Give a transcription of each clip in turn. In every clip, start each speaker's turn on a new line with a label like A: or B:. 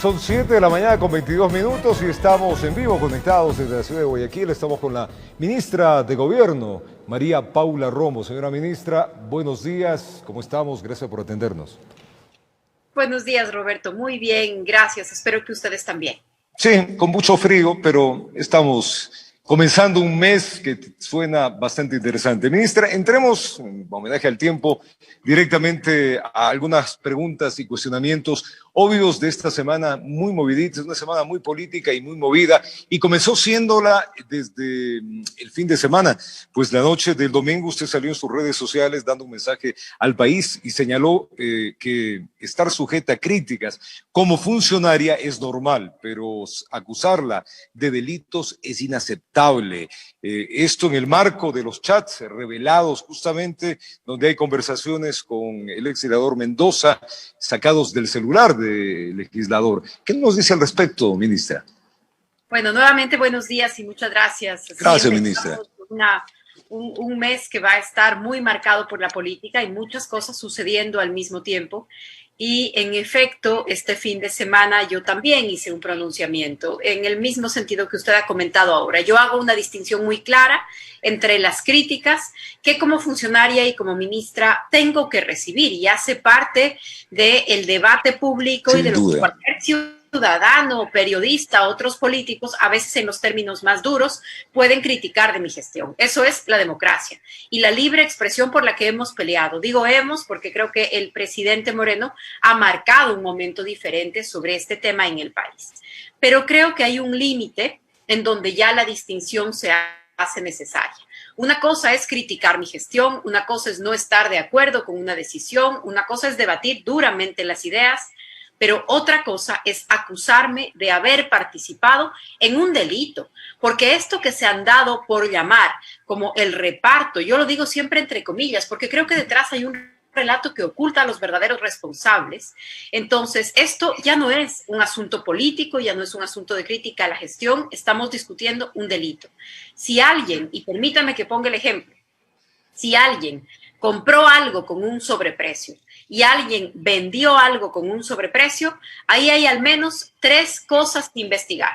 A: Son 7 de la mañana con 22 minutos y estamos en vivo conectados desde la ciudad de Guayaquil. Estamos con la ministra de Gobierno, María Paula Romo. Señora ministra, buenos días. ¿Cómo estamos? Gracias por atendernos.
B: Buenos días, Roberto. Muy bien, gracias. Espero que ustedes también.
A: Sí, con mucho frío, pero estamos comenzando un mes que suena bastante interesante. Ministra, entremos, en homenaje al tiempo, directamente a algunas preguntas y cuestionamientos obvios de esta semana muy movidita, es una semana muy política y muy movida, y comenzó siéndola desde el fin de semana, pues la noche del domingo usted salió en sus redes sociales dando un mensaje al país y señaló que estar sujeta a críticas como funcionaria es normal, pero acusarla de delitos es inaceptable. Esto en el marco de los chats revelados justamente donde hay conversaciones con el ex senador Mendoza sacados del celular del legislador. ¿Qué nos dice al respecto, ministra?
B: Bueno, nuevamente buenos días y muchas gracias.
A: Gracias, ministra.
B: Un mes que va a estar muy marcado por la política y muchas cosas sucediendo al mismo tiempo. Y en efecto, este fin de semana yo también hice un pronunciamiento en el mismo sentido que usted ha comentado ahora. Yo hago una distinción muy clara entre las críticas que como funcionaria y como ministra tengo que recibir y hace parte del debate público y de lo que cualquier ciudadano, periodista, otros políticos, a veces en los términos más duros, pueden criticar de mi gestión. Eso es la democracia y la libre expresión por la que hemos peleado. Digo hemos porque creo que el presidente Moreno ha marcado un momento diferente sobre este tema en el país. Pero creo que hay un límite en donde ya la distinción se hace necesaria. Una cosa es criticar mi gestión, una cosa es no estar de acuerdo con una decisión, una cosa es debatir duramente las ideas, pero otra cosa es acusarme de haber participado en un delito, porque esto que se han dado por llamar como el reparto, yo lo digo siempre entre comillas, porque creo que detrás hay un relato que oculta a los verdaderos responsables. Entonces, esto ya no es un asunto político, ya no es un asunto de crítica a la gestión, estamos discutiendo un delito. Si alguien, y permítame que ponga el ejemplo, si alguien compró algo con un sobreprecio y alguien vendió algo con un sobreprecio, ahí hay al menos 3 cosas que investigar.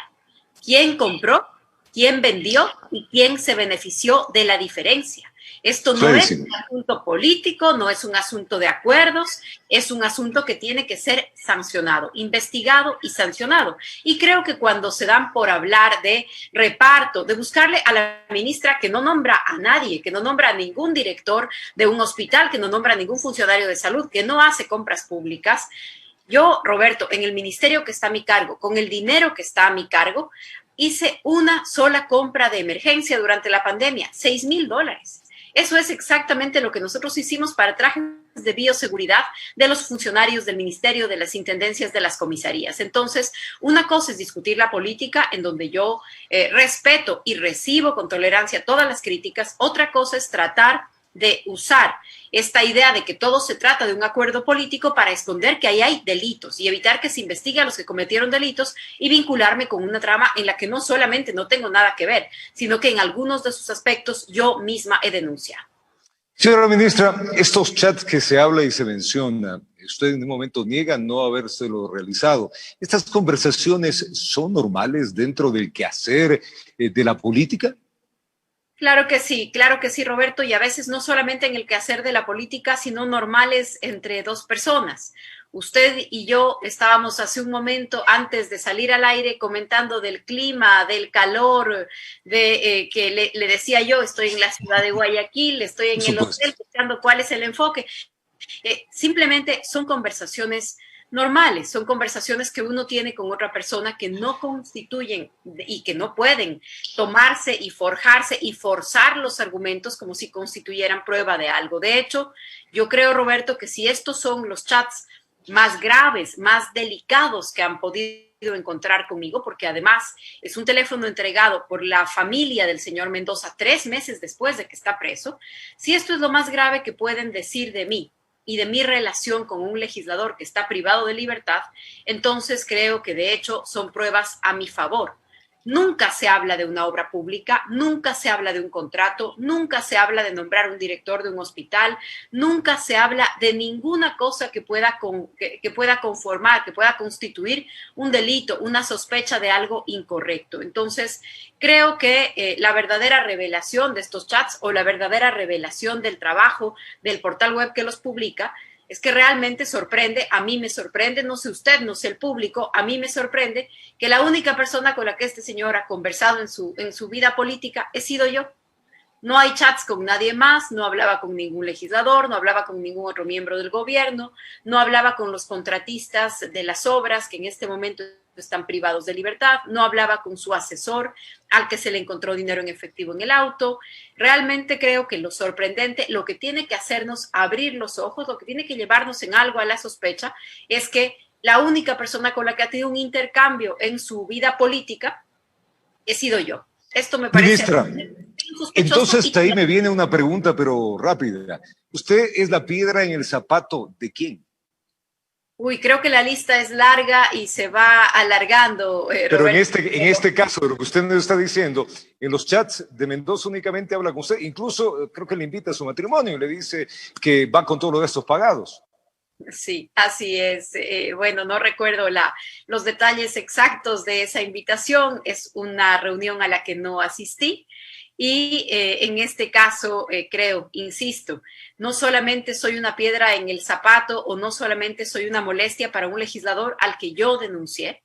B: ¿Quién compró? ¿Quién vendió? ¿Y quién se benefició de la diferencia? Esto no es un asunto político, no es un asunto de acuerdos, es un asunto que tiene que ser sancionado, investigado y sancionado. Y creo que cuando se dan por hablar de reparto, de buscarle a la ministra que no nombra a nadie, que no nombra a ningún director de un hospital, que no nombra a ningún funcionario de salud, que no hace compras públicas, yo, Roberto, en el ministerio que está a mi cargo, con el dinero que está a mi cargo, hice una sola compra de emergencia durante la pandemia, $6,000. Eso es exactamente lo que nosotros hicimos para trajes de bioseguridad de los funcionarios del ministerio, de las intendencias, de las comisarías. Entonces, una cosa es discutir la política, en donde yo respeto y recibo con tolerancia todas las críticas. Otra cosa es tratar de usar esta idea de que todo se trata de un acuerdo político para esconder que ahí hay delitos y evitar que se investigue a los que cometieron delitos y vincularme con una trama en la que no solamente no tengo nada que ver, sino que en algunos de sus aspectos yo misma he denunciado.
A: Señora ministra, estos chats que se habla y se menciona, usted en un momento niega no habérselo realizado. ¿Estas conversaciones son normales dentro del quehacer de la política?
B: Claro que sí, Roberto, y a veces no solamente en el quehacer de la política, sino normales entre dos personas. Usted y yo estábamos hace un momento, antes de salir al aire, comentando del clima, del calor, que le decía yo, estoy en la ciudad de Guayaquil, estoy en el hotel, buscando cuál es el enfoque. Simplemente son conversaciones normales, son conversaciones que uno tiene con otra persona que no constituyen y que no pueden tomarse y forjarse y forzar los argumentos como si constituyeran prueba de algo. De hecho, yo creo, Roberto, que si estos son los chats más graves, más delicados que han podido encontrar conmigo, porque además es un teléfono entregado por la familia del señor Mendoza 3 meses después de que está preso, si esto es lo más grave que pueden decir de mí y de mi relación con un legislador que está privado de libertad, entonces creo que de hecho son pruebas a mi favor. Nunca se habla de una obra pública, nunca se habla de un contrato, nunca se habla de nombrar un director de un hospital, nunca se habla de ninguna cosa que pueda conformar, que pueda constituir un delito, una sospecha de algo incorrecto. Entonces, creo que la verdadera revelación de estos chats o la verdadera revelación del trabajo del portal web que los publica es que realmente sorprende, a mí me sorprende, no sé usted, no sé el público, a mí me sorprende que la única persona con la que este señor ha conversado en su vida política he sido yo. No hay chats con nadie más, no hablaba con ningún legislador, no hablaba con ningún otro miembro del gobierno, no hablaba con los contratistas de las obras que en este momento están privados de libertad, no hablaba con su asesor al que se le encontró dinero en efectivo en el auto. Realmente creo que lo sorprendente, lo que tiene que hacernos abrir los ojos, lo que tiene que llevarnos en algo a la sospecha, es que la única persona con la que ha tenido un intercambio en su vida política he sido yo. Esto me parece...
A: Ministra, entonces ahí me viene una pregunta, pero rápida. ¿Usted es la piedra en el zapato de quién?
B: Uy, creo que la lista es larga y se va alargando,
A: Pero
B: Roberto.
A: en este caso, de lo que usted nos está diciendo, en los chats de Mendoza únicamente habla con usted, incluso creo que le invita a su matrimonio, le dice que va con todos los gastos pagados.
B: Sí, así es. Bueno, no recuerdo los detalles exactos de esa invitación. Es una reunión a la que no asistí. Y en este caso, creo, insisto, no solamente soy una piedra en el zapato o no solamente soy una molestia para un legislador al que yo denuncié,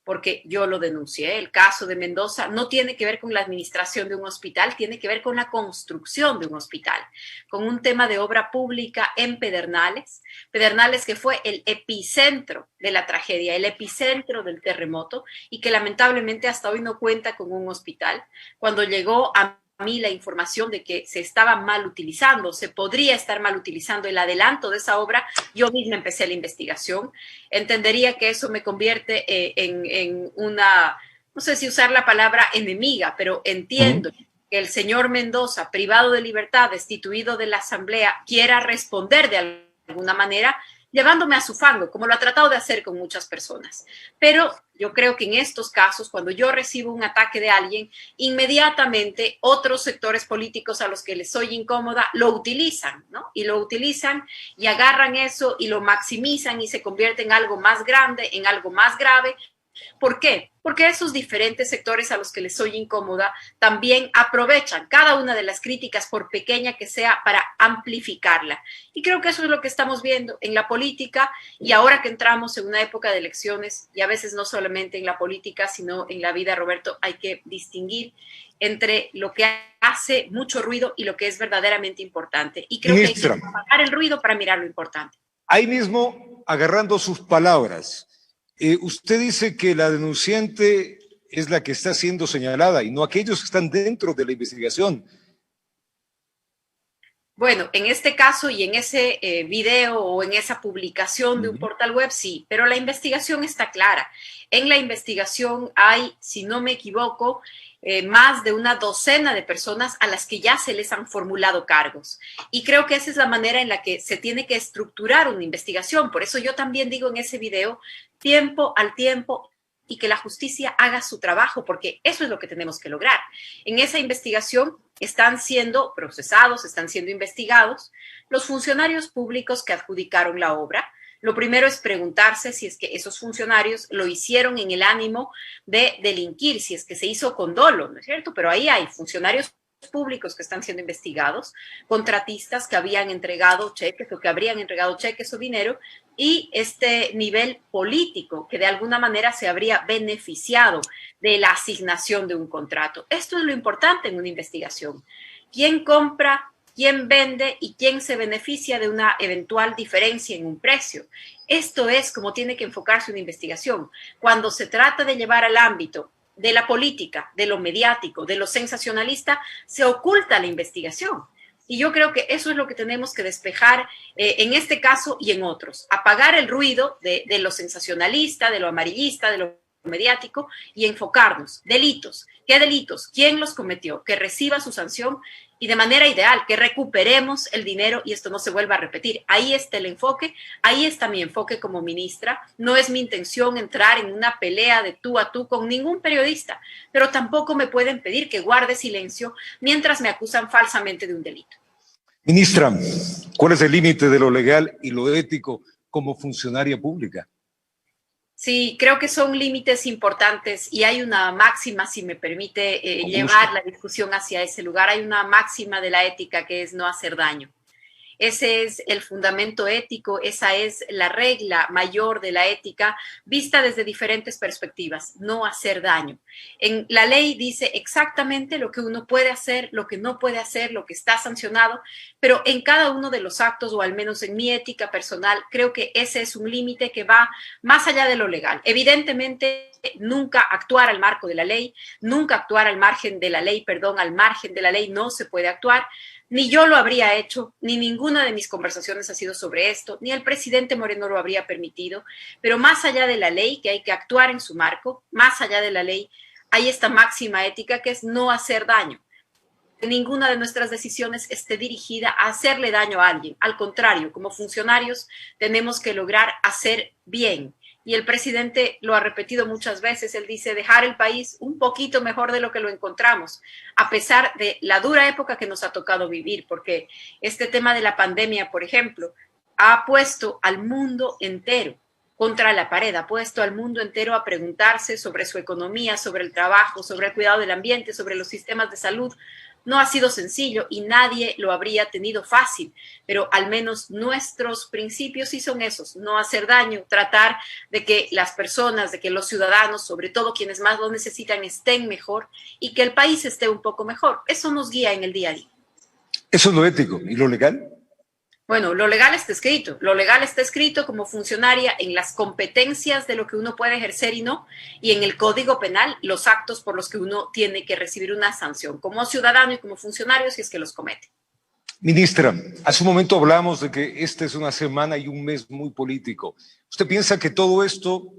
B: porque yo lo denuncié. El caso de Mendoza no tiene que ver con la administración de un hospital, tiene que ver con la construcción de un hospital, con un tema de obra pública en Pedernales, Pedernales que fue el epicentro de la tragedia, el epicentro del terremoto y que lamentablemente hasta hoy no cuenta con un hospital. Cuando llegó a mí la información de que se estaba mal utilizando, se podría estar mal utilizando el adelanto de esa obra, yo misma empecé la investigación. Entendería que eso me convierte en una, no sé si usar la palabra enemiga, pero entiendo que el señor Mendoza, privado de libertad, destituido de la Asamblea, quiera responder de alguna manera, llevándome a su fango, como lo ha tratado de hacer con muchas personas. Pero yo creo que en estos casos, cuando yo recibo un ataque de alguien, inmediatamente otros sectores políticos a los que les soy incómoda lo utilizan, ¿no? Y lo utilizan y agarran eso y lo maximizan y se convierte en algo más grande, en algo más grave. ¿Por qué? Porque esos diferentes sectores a los que les soy incómoda también aprovechan cada una de las críticas, por pequeña que sea, para amplificarla. Y creo que eso es lo que estamos viendo en la política y ahora que entramos en una época de elecciones, y a veces no solamente en la política, sino en la vida, Roberto, hay que distinguir entre lo que hace mucho ruido y lo que es verdaderamente importante. Y creo
A: Ministra,
B: que hay que apagar el ruido para mirar lo importante.
A: Ahí mismo, agarrando sus palabras, usted dice que la denunciante es la que está siendo señalada y no aquellos que están dentro de la investigación.
B: Bueno, en este caso y en ese video o en esa publicación de un portal web, sí, pero la investigación está clara. En la investigación hay, si no me equivoco, más de una docena de personas a las que ya se les han formulado cargos. Y creo que esa es la manera en la que se tiene que estructurar una investigación. Por eso yo también digo en ese video, tiempo al tiempo, y que la justicia haga su trabajo, porque eso es lo que tenemos que lograr. En esa investigación están siendo procesados, están siendo investigados los funcionarios públicos que adjudicaron la obra. Lo primero es preguntarse si es que esos funcionarios lo hicieron en el ánimo de delinquir, si es que se hizo con dolo, ¿no es cierto? Pero ahí hay funcionarios públicos que están siendo investigados, contratistas que habían entregado cheques o que habrían entregado cheques o dinero, y este nivel político que de alguna manera se habría beneficiado de la asignación de un contrato. Esto es lo importante en una investigación. ¿Quién compra, quién vende y quién se beneficia de una eventual diferencia en un precio? Esto es como tiene que enfocarse una investigación. Cuando se trata de llevar al ámbito de la política, de lo mediático, de lo sensacionalista, se oculta la investigación. Y yo creo que eso es lo que tenemos que despejar en este caso y en otros. Apagar el ruido de lo sensacionalista, de lo amarillista, de lo mediático y enfocarnos. Delitos. ¿Qué delitos? ¿Quién los cometió? Que reciba su sanción y de manera ideal, que recuperemos el dinero y esto no se vuelva a repetir. Ahí está el enfoque, ahí está mi enfoque como ministra. No es mi intención entrar en una pelea de tú a tú con ningún periodista, pero tampoco me pueden pedir que guarde silencio mientras me acusan falsamente de un delito.
A: Ministra, ¿cuál es el límite de lo legal y lo ético como funcionaria pública?
B: Sí, creo que son límites importantes y hay una máxima, si me permite llevar la discusión hacia ese lugar, hay una máxima de la ética que es no hacer daño. Ese es el fundamento ético, esa es la regla mayor de la ética vista desde diferentes perspectivas, no hacer daño. En la ley dice exactamente lo que uno puede hacer, lo que no puede hacer, lo que está sancionado, pero en cada uno de los actos, o al menos en mi ética personal, creo que ese es un límite que va más allá de lo legal. Evidentemente, nunca actuar al marco de la ley, nunca actuar al margen de la ley, al margen de la ley no se puede actuar. Ni yo lo habría hecho, ni ninguna de mis conversaciones ha sido sobre esto, ni el presidente Moreno lo habría permitido, pero más allá de la ley, que hay que actuar en su marco, más allá de la ley, hay esta máxima ética que es no hacer daño. Que ninguna de nuestras decisiones esté dirigida a hacerle daño a alguien. Al contrario, como funcionarios tenemos que lograr hacer bien. Y el presidente lo ha repetido muchas veces, él dice dejar el país un poquito mejor de lo que lo encontramos, a pesar de la dura época que nos ha tocado vivir, porque este tema de la pandemia, por ejemplo, ha puesto al mundo entero contra la pared, ha puesto al mundo entero a preguntarse sobre su economía, sobre el trabajo, sobre el cuidado del ambiente, sobre los sistemas de salud. No ha sido sencillo y nadie lo habría tenido fácil, pero al menos nuestros principios sí son esos, no hacer daño, tratar de que las personas, de que los ciudadanos, sobre todo quienes más lo necesitan, estén mejor y que el país esté un poco mejor. Eso nos guía en el día a día.
A: Eso es lo ético. ¿Y lo legal?
B: Bueno, lo legal está escrito como funcionaria en las competencias de lo que uno puede ejercer y no, y en el Código Penal los actos por los que uno tiene que recibir una sanción como ciudadano y como funcionario si es que los comete.
A: Ministra, hace un momento hablamos de que esta es una semana y un mes muy político. ¿Usted piensa que todo esto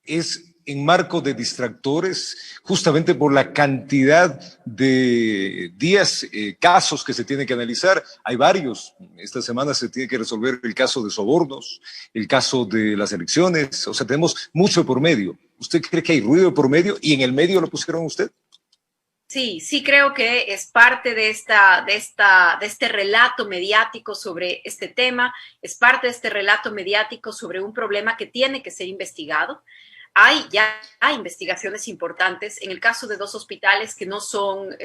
A: es en marco de distractores, justamente por la cantidad de días, casos que se tienen que analizar? Hay varios. Esta semana se tiene que resolver el caso de sobornos, el caso de las elecciones. O sea, tenemos mucho por medio. ¿Usted cree que hay ruido por medio y en el medio lo pusieron usted?
B: Sí creo que es parte de este relato mediático sobre este tema, es parte de este relato mediático sobre un problema que tiene que ser investigado. Hay investigaciones importantes en el caso de dos hospitales que no son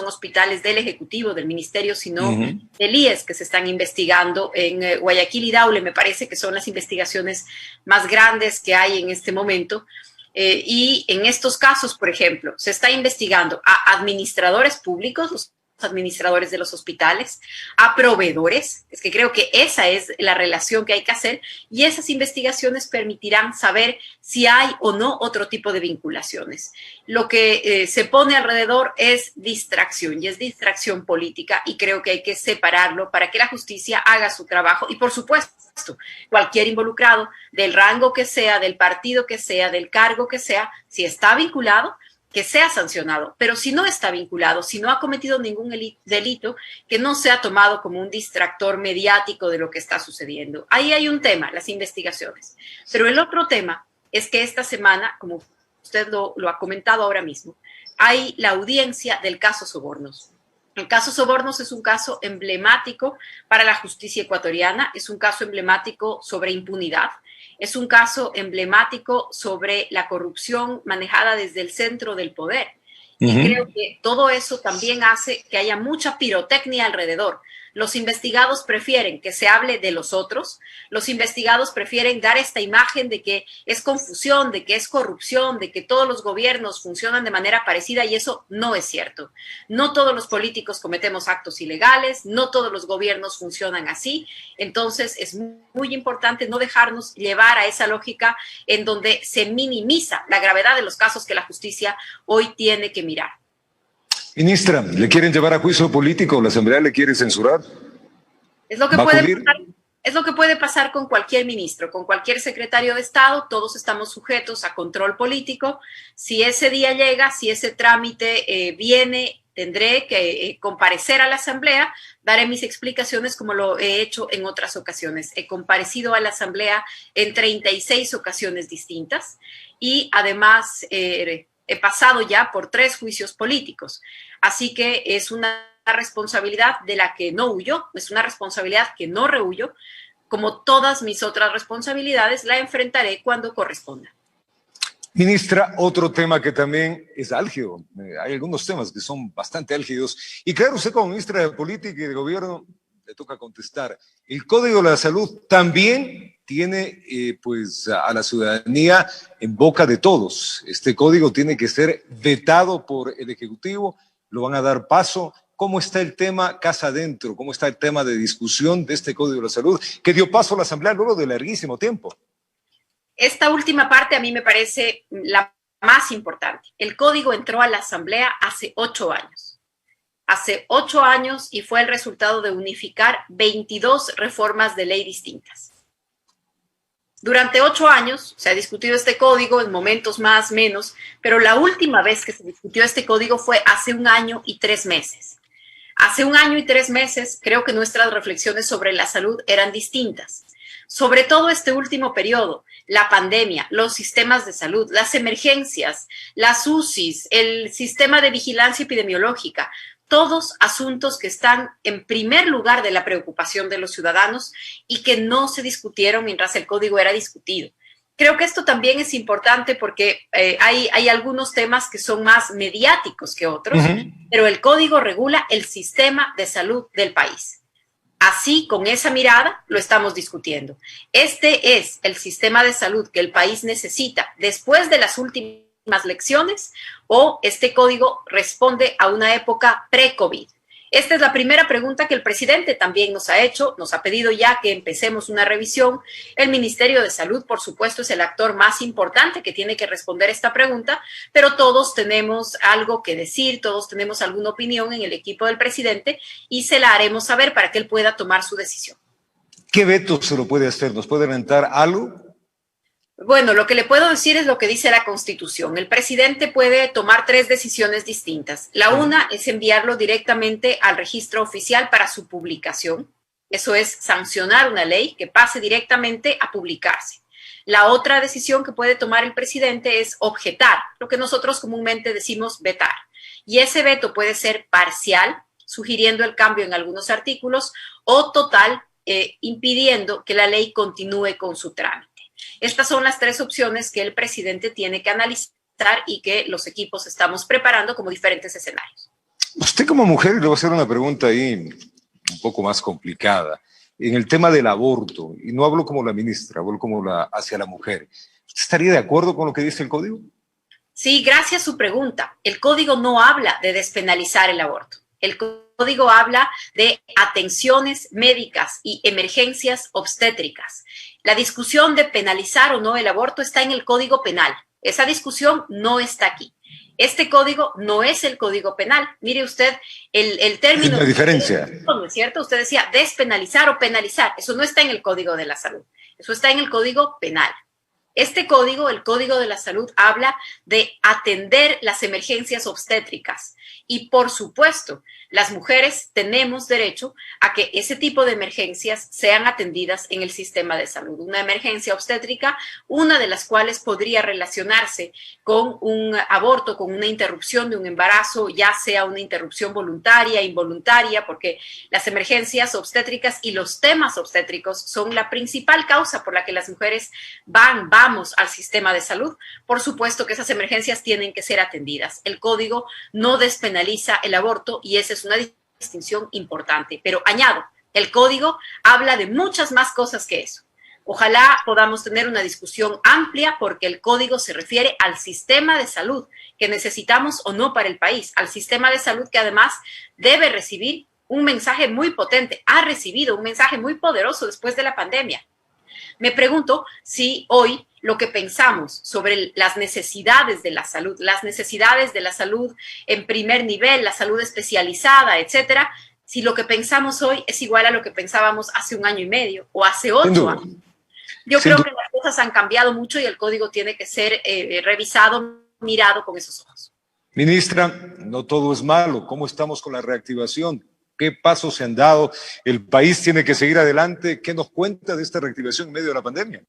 B: hospitales del Ejecutivo, del Ministerio, sino del IES, que se están investigando en Guayaquil y Daule. Me parece que son las investigaciones más grandes que hay en este momento. Y en estos casos, por ejemplo, se está investigando a administradores públicos, los administradores de los hospitales, a proveedores. Es que creo que esa es la relación que hay que hacer y esas investigaciones permitirán saber si hay o no otro tipo de vinculaciones. Lo que se pone alrededor es distracción y es distracción política y creo que hay que separarlo para que la justicia haga su trabajo y, por supuesto, cualquier involucrado del rango que sea, del partido que sea, del cargo que sea, si está vinculado, que sea sancionado, pero si no está vinculado, si no ha cometido ningún delito, que no sea tomado como un distractor mediático de lo que está sucediendo. Ahí hay un tema, las investigaciones. Pero el otro tema es que esta semana, como usted lo ha comentado ahora mismo, hay la audiencia del caso Sobornos. El caso Sobornos es un caso emblemático para la justicia ecuatoriana, es un caso emblemático sobre impunidad, es un caso emblemático sobre la corrupción manejada desde el centro del poder. Y creo que todo eso también hace que haya mucha pirotecnia alrededor. Los investigados prefieren que se hable de los otros, los investigados prefieren dar esta imagen de que es confusión, de que es corrupción, de que todos los gobiernos funcionan de manera parecida y eso no es cierto. No todos los políticos cometemos actos ilegales, no todos los gobiernos funcionan así, entonces es muy importante no dejarnos llevar a esa lógica en donde se minimiza la gravedad de los casos que la justicia hoy tiene que mirar.
A: Ministra, ¿le quieren llevar a juicio político? ¿La Asamblea le quiere censurar?
B: Es lo que puede pasar. Es lo que puede pasar con cualquier ministro, con cualquier secretario de Estado. Todos estamos sujetos a control político. Si ese día llega, si ese trámite viene, tendré que comparecer a la Asamblea, daré mis explicaciones como lo he hecho en otras ocasiones. He comparecido a la Asamblea en 36 ocasiones distintas y además he pasado ya por 3 juicios políticos. Así que es una responsabilidad de la que no huyo, es una responsabilidad que no rehuyo. Como todas mis otras responsabilidades, la enfrentaré cuando corresponda.
A: Ministra, otro tema que también es álgido. Hay algunos temas que son bastante álgidos. Y claro, usted como ministra de Política y de Gobierno le toca contestar. El Código de la Salud también tiene pues a la ciudadanía en boca de todos. Este código tiene que ser vetado por el Ejecutivo, lo van a dar paso. ¿Cómo está el tema casa adentro? ¿Cómo está el tema de discusión de este Código de la Salud que dio paso a la Asamblea luego de larguísimo tiempo?
B: Esta última parte a mí me parece la más importante. El código entró a la Asamblea hace 8 años. Hace 8 años y fue el resultado de unificar 22 reformas de ley distintas. Durante 8 años se ha discutido este código en momentos más, menos, pero la última vez que se discutió este código fue hace 1 año y 3 meses. Hace 1 año y 3 meses creo que nuestras reflexiones sobre la salud eran distintas. Sobre todo este último periodo, la pandemia, los sistemas de salud, las emergencias, las UCIs, el sistema de vigilancia epidemiológica, todos asuntos que están en primer lugar de la preocupación de los ciudadanos y que no se discutieron mientras el código era discutido. Creo que esto también es importante porque hay algunos temas que son más mediáticos que otros, pero el código regula el sistema de salud del país. Así, con esa mirada, lo estamos discutiendo. Este es el sistema de salud que el país necesita después de las últimas lecciones o este código responde a una época pre-COVID. Esta es la primera pregunta que el presidente también nos ha hecho, nos ha pedido ya que empecemos una revisión. El Ministerio de Salud, por supuesto, es el actor más importante que tiene que responder esta pregunta, pero todos tenemos algo que decir, todos tenemos alguna opinión en el equipo del presidente y se la haremos saber para que él pueda tomar su decisión.
A: ¿Qué veto se lo puede hacer? ¿Nos puede aventar algo?
B: Bueno, lo que le puedo decir es lo que dice la Constitución. El presidente puede tomar 3 decisiones distintas. La una es enviarlo directamente al registro oficial para su publicación. Eso es sancionar una ley que pase directamente a publicarse. La otra decisión que puede tomar el presidente es objetar, lo que nosotros comúnmente decimos vetar. Y ese veto puede ser parcial, sugiriendo el cambio en algunos artículos, o total, impidiendo que la ley continúe con su trámite. Estas son las 3 opciones que el presidente tiene que analizar y que los equipos estamos preparando como diferentes escenarios.
A: Usted como mujer, le voy a hacer una pregunta ahí un poco más complicada. En el tema del aborto, y no hablo como la ministra, hablo como hacia la mujer. ¿Usted estaría de acuerdo con lo que dice el código?
B: Sí, gracias a su pregunta. El código no habla de despenalizar el aborto. El código habla de atenciones médicas y emergencias obstétricas. La discusión de penalizar o no el aborto está en el Código Penal. Esa discusión no está aquí. Este código no es el Código Penal. Mire usted el término.
A: Es la diferencia.
B: ¿No es cierto? Usted decía despenalizar o penalizar. Eso no está en el Código de la Salud. Eso está en el Código Penal. Este código, el Código de la Salud, habla de atender las emergencias obstétricas. Y por supuesto, las mujeres tenemos derecho a que ese tipo de emergencias sean atendidas en el sistema de salud. Una emergencia obstétrica, una de las cuales podría relacionarse con un aborto, con una interrupción de un embarazo, ya sea una interrupción voluntaria, involuntaria, porque las emergencias obstétricas y los temas obstétricos son la principal causa por la que las mujeres vamos al sistema de salud. Por supuesto que esas emergencias tienen que ser atendidas. El código no despenaliza el aborto y esa es una distinción importante. Pero añado, el código habla de muchas más cosas que eso. Ojalá podamos tener una discusión amplia porque el código se refiere al sistema de salud que necesitamos o no para el país, al sistema de salud que además debe recibir un mensaje muy potente, ha recibido un mensaje muy poderoso después de la pandemia. Me pregunto si hoy lo que pensamos sobre las necesidades de la salud en primer nivel, la salud especializada, etcétera, si lo que pensamos hoy es igual a lo que pensábamos hace un año y medio o hace 8 años. Yo creo que las cosas han cambiado mucho y el código tiene que ser revisado, mirado con esos ojos.
A: Ministra, no todo es malo. ¿Cómo estamos con la reactivación? ¿Qué pasos se han dado? ¿El país tiene que seguir adelante? ¿Qué nos cuenta de esta reactivación en medio de la pandemia?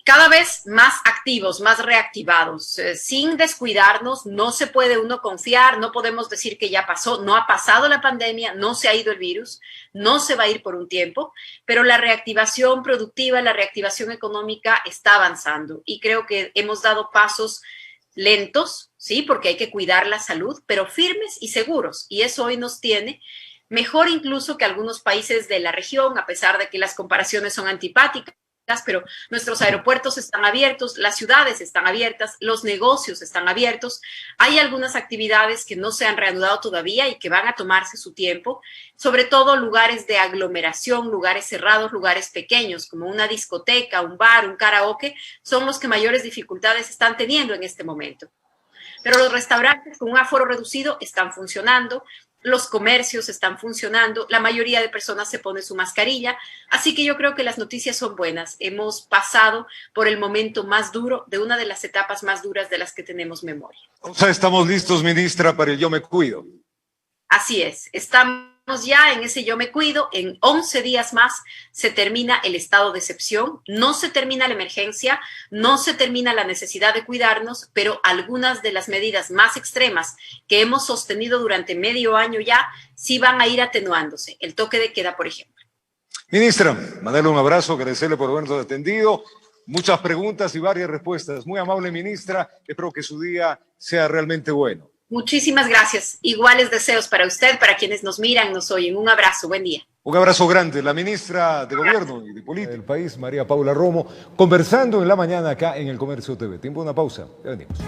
B: Cada vez más activos, más reactivados, sin descuidarnos. No se puede uno confiar, no podemos decir que ya pasó, no ha pasado la pandemia, no se ha ido el virus, no se va a ir por un tiempo, pero la reactivación productiva, la reactivación económica está avanzando y creo que hemos dado pasos lentos, sí, porque hay que cuidar la salud, pero firmes y seguros, y eso hoy nos tiene mejor incluso que algunos países de la región, a pesar de que las comparaciones son antipáticas, pero nuestros aeropuertos están abiertos, las ciudades están abiertas, los negocios están abiertos. Hay algunas actividades que no se han reanudado todavía y que van a tomarse su tiempo, sobre todo lugares de aglomeración, lugares cerrados, lugares pequeños, como una discoteca, un bar, un karaoke, son los que mayores dificultades están teniendo en este momento. Pero los restaurantes con un aforo reducido están funcionando, los comercios están funcionando, la mayoría de personas se pone su mascarilla, así que yo creo que las noticias son buenas. Hemos pasado por el momento más duro, de una de las etapas más duras de las que tenemos memoria.
A: O sea, estamos listos, ministra, para el Yo Me Cuido.
B: Así es, estamos ya en ese Yo Me Cuido. En 11 días más se termina el estado de excepción, no se termina la emergencia, no se termina la necesidad de cuidarnos, pero algunas de las medidas más extremas que hemos sostenido durante medio año ya sí van a ir atenuándose. El toque de queda, por ejemplo.
A: Ministra, mandarle un abrazo, agradecerle por habernos atendido. Muchas preguntas y varias respuestas. Muy amable, ministra. Espero que su día sea realmente bueno.
B: Muchísimas gracias. Iguales deseos para usted, para quienes nos miran, nos oyen. Un abrazo. Buen día.
A: Un abrazo grande. La ministra de Gobierno y de Política del país, María Paula Romo, conversando en la mañana acá en El Comercio TV. Tiempo de una pausa. Ya venimos.